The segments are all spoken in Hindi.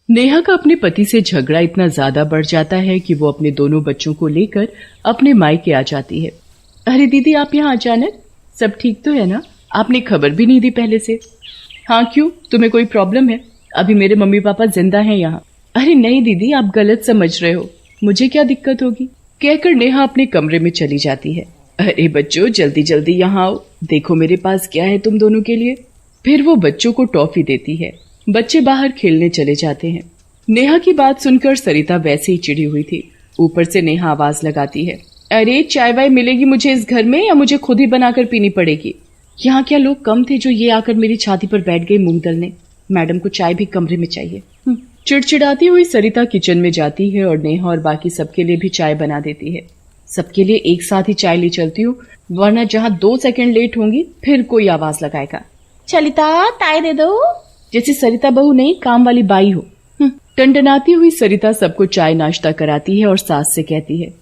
नेहा का अपने पति से झगड़ा इतना ज्यादा बढ़ जाता है कि वो अपने दोनों बच्चों को लेकर अपने मायके आ जाती है। अरे दीदी, आप यहाँ अचानक? सब ठीक तो है ना? आपने खबर भी नहीं दी पहले से। हाँ क्यों, तुम्हें कोई प्रॉब्लम है? अभी मेरे मम्मी पापा जिंदा हैं यहाँ। अरे नहीं दीदी, आप गलत समझ रहे हो, मुझे क्या दिक्कत होगी, कहकर नेहा अपने कमरे में चली जाती है। अरे बच्चों, जल्दी जल्दी यहाँ आओ, देखो मेरे पास क्या है तुम दोनों के लिए। फिर वो बच्चों को टॉफी देती है। बच्चे बाहर खेलने चले जाते हैं। नेहा की बात सुनकर सरिता वैसे ही चिढ़ी हुई थी। ऊपर से नेहा आवाज लगाती है, अरे चाय वाय मिलेगी मुझे इस घर में या मुझे खुद ही बनाकर पीनी पड़ेगी? यहाँ क्या लोग कम थे जो ये आकर मेरी छाती पर बैठ गए मूंग दलने? मैडम को चाय भी कमरे में चाहिए। चिड़चिड़ाती हुई सरिता किचन में जाती है और नेहा और बाकी सबके लिए भी चाय बना देती है। सबके लिए एक साथ ही चाय ले चलती हूँ, वरना जहाँ 2 सेकंड लेट होंगी फिर कोई आवाज लगाएगा, चलिता चाय दे दो, जैसे सरिता बहू नहीं काम वाली बाई हो। टंडनाती हुई सरिता सबको चाय नाश्ता कराती है और सास से कहती है,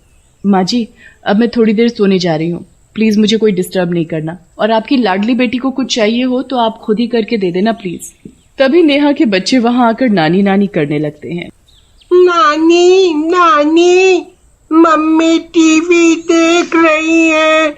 माँ जी अब मैं थोड़ी देर सोने जा रही हूँ, प्लीज मुझे कोई डिस्टर्ब नहीं करना, और आपकी लाडली बेटी को कुछ चाहिए हो तो आप खुद ही करके दे देना प्लीज। तभी नेहा के बच्चे वहाँ आकर नानी नानी करने लगते हैं। नानी नानी, मम्मी टीवी देख रही है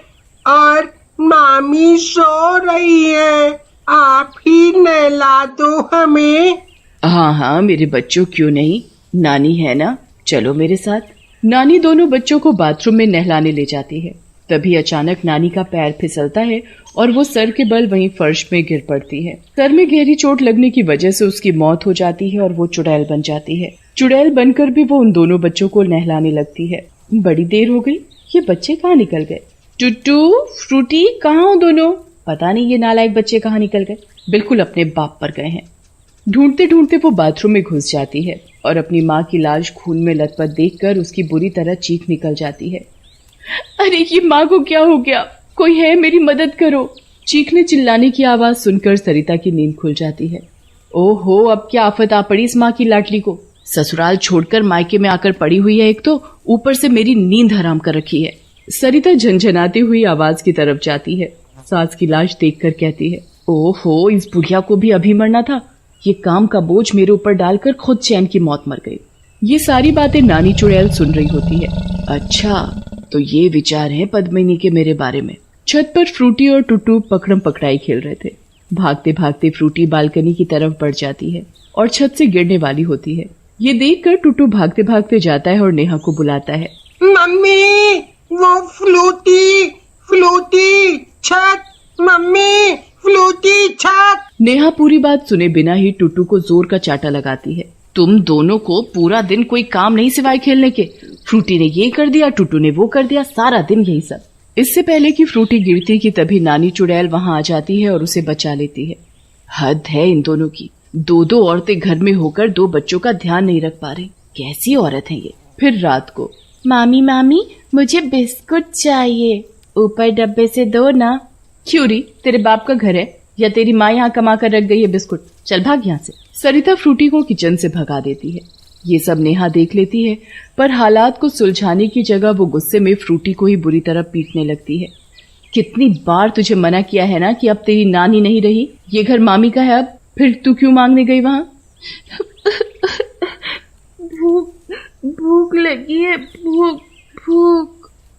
और मामी सो रही है, आप ही नहला दो हमें। हाँ हाँ मेरे बच्चों, क्यों नहीं, नानी है ना, चलो मेरे साथ। नानी दोनों बच्चों को बाथरूम में नहलाने ले जाती है। तभी अचानक नानी का पैर फिसलता है और वो सर के बल वहीं फर्श में गिर पड़ती है। सर में गहरी चोट लगने की वजह से उसकी मौत हो जाती है और वो चुड़ैल बन जाती है। चुड़ैल बनकर भी वो उन दोनों बच्चों को नहलाने लगती है। बड़ी देर हो गई, ये बच्चे कहाँ निकल गए? टुट्टू, फ्रूटी, कहाँ हो दोनों? पता नहीं ये नालायक बच्चे कहाँ निकल गए, बिल्कुल अपने बाप पर गए हैं। ढूंढते ढूंढते वो बाथरूम में घुस जाती है और अपनी माँ की लाश खून में लथपथ देखकर उसकी बुरी तरह चीख निकल जाती है। अरे ये माँ को क्या हो गया, कोई है, मेरी मदद करो। चीखने चिल्लाने की आवाज सुनकर सरिता की नींद खुल जाती है। ओहो, अब क्या आफत आ पड़ी इस माँ की लाडली को, ससुराल छोड़कर मायके में आकर पड़ी हुई है, एक तो ऊपर से मेरी नींद हराम कर रखी है। सरिता झंझनाती हुई आवाज की तरफ जाती है। सास की लाश देखकर कहती है, ओहो, इस बुढ़िया को भी अभी मरना था, ये काम का बोझ मेरे ऊपर डालकर खुद चैन की मौत मर गई। ये सारी बातें नानी चुड़ैल सुन रही होती है। अच्छा, तो ये विचार है पद्मिनी के मेरे बारे में। छत पर फ्रूटी और टुट्टू पकड़म पकड़ाई खेल रहे थे। भागते भागते फ्रूटी बालकनी की तरफ बढ़ जाती है और छत से गिरने वाली होती है। ये देखकर टुट्टू भागते भागते जाता है और नेहा को बुलाता है, मम्मी वो फ्लूटी फ्लूटी छत, मम्मी फ्लूटी छत। नेहा पूरी बात सुने बिना ही टुट्टू को जोर का चाटा लगाती है। तुम दोनों को पूरा दिन कोई काम नहीं सिवाय खेलने के, फ्रूटी ने ये कर दिया, टुट्टू ने वो कर दिया, सारा दिन यही सब। इससे पहले कि फ्रूटी गिरती कि तभी नानी चुड़ैल वहां आ जाती है और उसे बचा लेती है। हद है इन दोनों की, 2 औरतें घर में होकर 2 बच्चों का ध्यान नहीं रख पा रही, कैसी औरत है ये। फिर रात को, मामी मामी मुझे बिस्कुट चाहिए, ऊपर डब्बे से दो ना। क्यों री, तेरे बाप का घर है या तेरी माँ यहाँ कमा कर रख गई है बिस्कुट, चल भाग यहाँ से। सरिता फ्रूटी को किचन से भगा देती है। ये सब नेहा देख लेती है, पर हालात को सुलझाने की जगह वो गुस्से में फ्रूटी को ही बुरी तरह पीटने लगती है। कितनी बार तुझे मना किया है ना कि अब तेरी नानी नहीं रही, ये घर मामी का है, अब फिर तू क्यों मांगने गई वहां? भूख लगी है, भूख।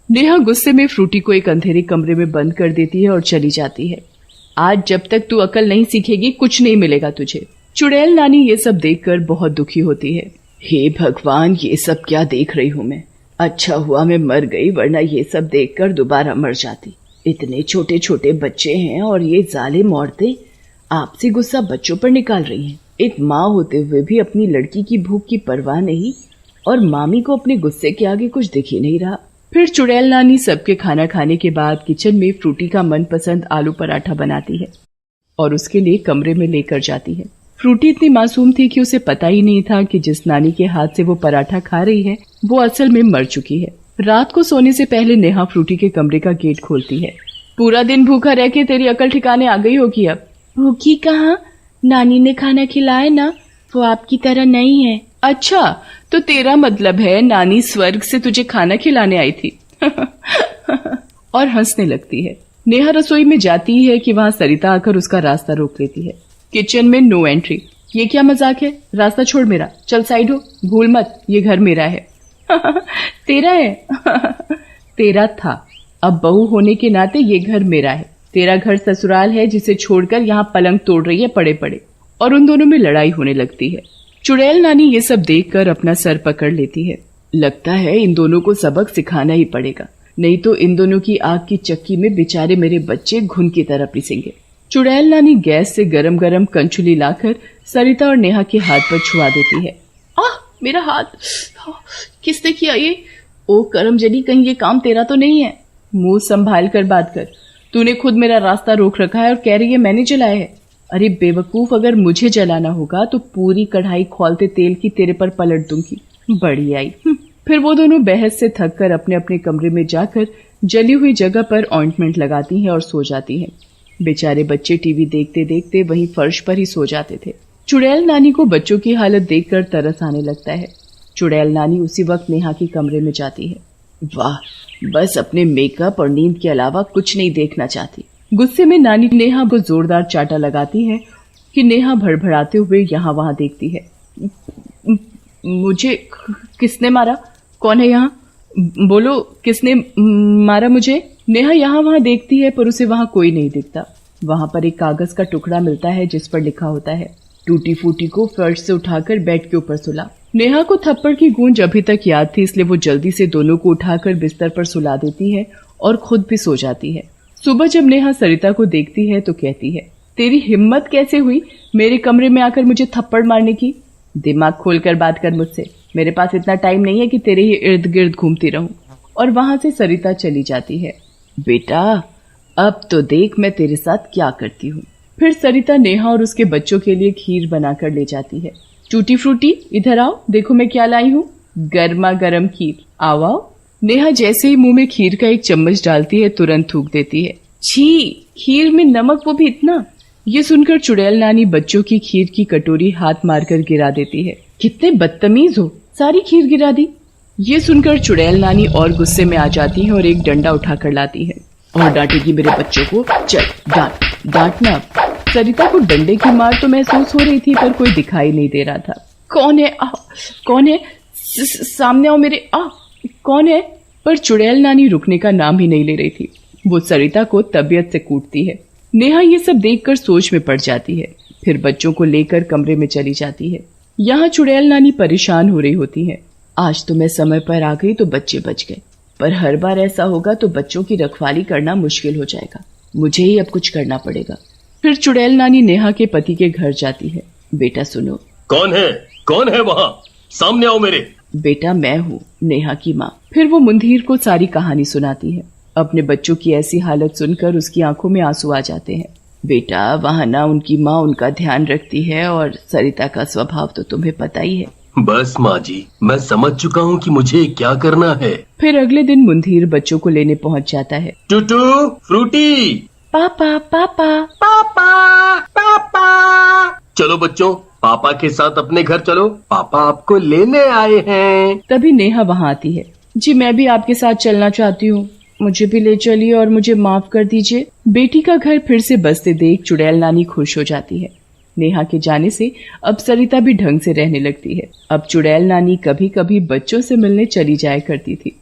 नेहा गुस्से में फ्रूटी को एक अंधेरे कमरे में बंद कर देती है और चली जाती है। आज जब तक तू अकल नहीं सीखेगी कुछ नहीं मिलेगा तुझे। चुड़ैल नानी ये सब देखकर बहुत दुखी होती है। हे भगवान, ये सब क्या देख रही हूँ मैं, अच्छा हुआ मैं मर गई, वरना ये सब देखकर दोबारा मर जाती। इतने छोटे छोटे बच्चे हैं और ये जालिम औरतें आपसी गुस्सा बच्चों पर निकाल रही हैं। एक माँ होते हुए भी अपनी लड़की की भूख की परवाह नहीं, और मामी को अपने गुस्से के आगे कुछ दिख ही नहीं रहा। फिर चुड़ैल नानी सबके खाना खाने के बाद किचन में फ्रूटी का मनपसंद आलू पराठा बनाती है और उसके लिए कमरे में लेकर जाती है। फ्रूटी इतनी मासूम थी कि उसे पता ही नहीं था कि जिस नानी के हाथ से वो पराठा खा रही है वो असल में मर चुकी है। रात को सोने से पहले नेहा फ्रूटी के कमरे का गेट खोलती है। पूरा दिन भूखा रह के तेरी अकल ठिकाने आ गई होगी अब। भूखी कहाँ, नानी ने खाना खिलाया ना, वो आपकी तरह नहीं है। अच्छा, तो तेरा मतलब है नानी स्वर्ग से तुझे खाना खिलाने आई थी। और हंसने लगती है। नेहा रसोई में जाती है कि वहां सरिता आकर उसका रास्ता रोक लेती है। किचन में नो एंट्री। ये क्या मजाक है? रास्ता छोड़ मेरा, चल साइड हो, भूल मत ये घर मेरा है। तेरा है? तेरा था, अब बहू होने के नाते ये घर मेरा है। तेरा घर ससुराल है जिसे छोड़कर यहाँ पलंग तोड़ रही है पड़े पड़े। और उन दोनों में लड़ाई होने लगती है। चुड़ैल नानी ये सब देखकर अपना सर पकड़ लेती है। लगता है इन दोनों को सबक सिखाना ही पड़ेगा, नहीं तो इन दोनों की आग की चक्की में बेचारे मेरे बच्चे घुन की तरह पिसेंगे। चुड़ैल नानी गैस से गरम गरम कंचुली लाकर सरिता और नेहा के हाथ पर छुआ देती है। आह, मेरा हाथ! किसने किया ये? ओ करमजनी, कहीं ये काम तेरा तो नहीं है? मुंह संभाल कर बात कर। तूने खुद मेरा रास्ता रोक रखा है और कह रही है मैंने जलाया है। अरे बेवकूफ, अगर मुझे जलाना होगा तो पूरी कढ़ाई खौलते तेल की तेरे पर पलट दूंगी। बड़ी आई। फिर वो दोनों बहस से थक कर अपने अपने कमरे में जाकर जली हुई जगह पर ऑइंटमेंट लगाती हैं और सो जाती हैं। बेचारे बच्चे टीवी देखते देखते वहीं फर्श पर ही सो जाते थे। चुड़ैल नानी को बच्चों की हालत देखकर तरस आने लगता है। चुड़ैल नानी उसी वक्त नेहा के कमरे में जाती है। वाह, बस अपने मेकअप और नींद के अलावा कुछ नहीं देखना चाहती। गुस्से में नानी नेहा को जोरदार चाटा लगाती है कि नेहा भड़भड़ाते हुए यहाँ वहां देखती है। मुझे किसने मारा? कौन है यहाँ? बोलो, किसने मारा मुझे? नेहा यहाँ वहां देखती है पर उसे वहां कोई नहीं दिखता। वहां पर एक कागज का टुकड़ा मिलता है जिस पर लिखा होता है, टूटी फूटी को फर्श से उठाकर बेड के ऊपर सुला। नेहा को थप्पड़ की गूंज अभी तक याद थी, इसलिए वो जल्दी से दोनों को उठाकर बिस्तर पर सुला देती है और खुद भी सो जाती है। सुबह जब नेहा सरिता को देखती है तो कहती है, तेरी हिम्मत कैसे हुई मेरे कमरे में आकर मुझे थप्पड़ मारने की? दिमाग खोलकर बात कर मुझसे, मेरे पास इतना टाइम नहीं है कि तेरे ही इर्द गिर्द घूमती रहूं। और वहां से सरिता चली जाती है। बेटा, अब तो देख मैं तेरे साथ क्या करती हूँ। फिर सरिता नेहा और उसके बच्चों के लिए खीर बनाकर ले जाती है। टूटी फ्रूटी, इधर आओ, देखो मैं क्या लाई हूँ, गर्मा गर्म खीर, आओ आओ। नेहा जैसे ही मुंह में खीर का एक चम्मच डालती है तुरंत थूक देती है। छी, खीर में नमक, वो भी इतना! ये सुनकर चुड़ैल नानी बच्चों की खीर की कटोरी हाथ मारकर गिरा देती है। कितने बदतमीज हो, सारी खीर गिरा दी। ये सुनकर चुड़ैल नानी और गुस्से में आ जाती है और एक डंडा उठाकर लाती है और डांटेगी मेरे बच्चों को। चल डांटना। सरिता को डंडे की मार तो महसूस हो रही थी पर कोई दिखाई नहीं दे रहा था। कौन है? कौन है? सामने आओ मेरे। कौन है? पर चुड़ैल नानी रुकने का नाम ही नहीं ले रही थी। वो सरिता को तबीयत से कूटती है। नेहा ये सब देखकर सोच में पड़ जाती है। फिर बच्चों को लेकर कमरे में चली जाती है। यहाँ चुड़ैल नानी परेशान हो रही होती है। आज तो मैं समय पर आ गई तो बच्चे बच गए, पर हर बार ऐसा होगा तो बच्चों की रखवाली करना मुश्किल हो जाएगा। मुझे ही अब कुछ करना पड़ेगा। फिर चुड़ैल नानी नेहा के पति के घर जाती है। बेटा सुनो। कौन है? कौन है वहाँ? सामने आओ मेरे। बेटा मैं हूँ, नेहा की माँ। फिर वो मुंधीर को सारी कहानी सुनाती है। अपने बच्चों की ऐसी हालत सुनकर उसकी आंखों में आंसू आ जाते हैं। बेटा वहाँ ना उनकी माँ उनका ध्यान रखती है और सरिता का स्वभाव तो तुम्हें पता ही है। बस माँ जी, मैं समझ चुका हूँ कि मुझे क्या करना है। फिर अगले दिन मुंधीर बच्चों को लेने पहुँच जाता है। टूटू फ्रूटी। पापा पापा पापा पापा। चलो बच्चों, पापा के साथ अपने घर चलो, पापा आपको लेने आए हैं। तभी नेहा वहाँ आती है। जी मैं भी आपके साथ चलना चाहती हूँ, मुझे भी ले चलिए और मुझे माफ कर दीजिए। बेटी का घर फिर से बसते देख चुड़ैल नानी खुश हो जाती है। नेहा के जाने से अब सरिता भी ढंग से रहने लगती है। अब चुड़ैल नानी कभी कभी बच्चों से मिलने चली जाया करती थी।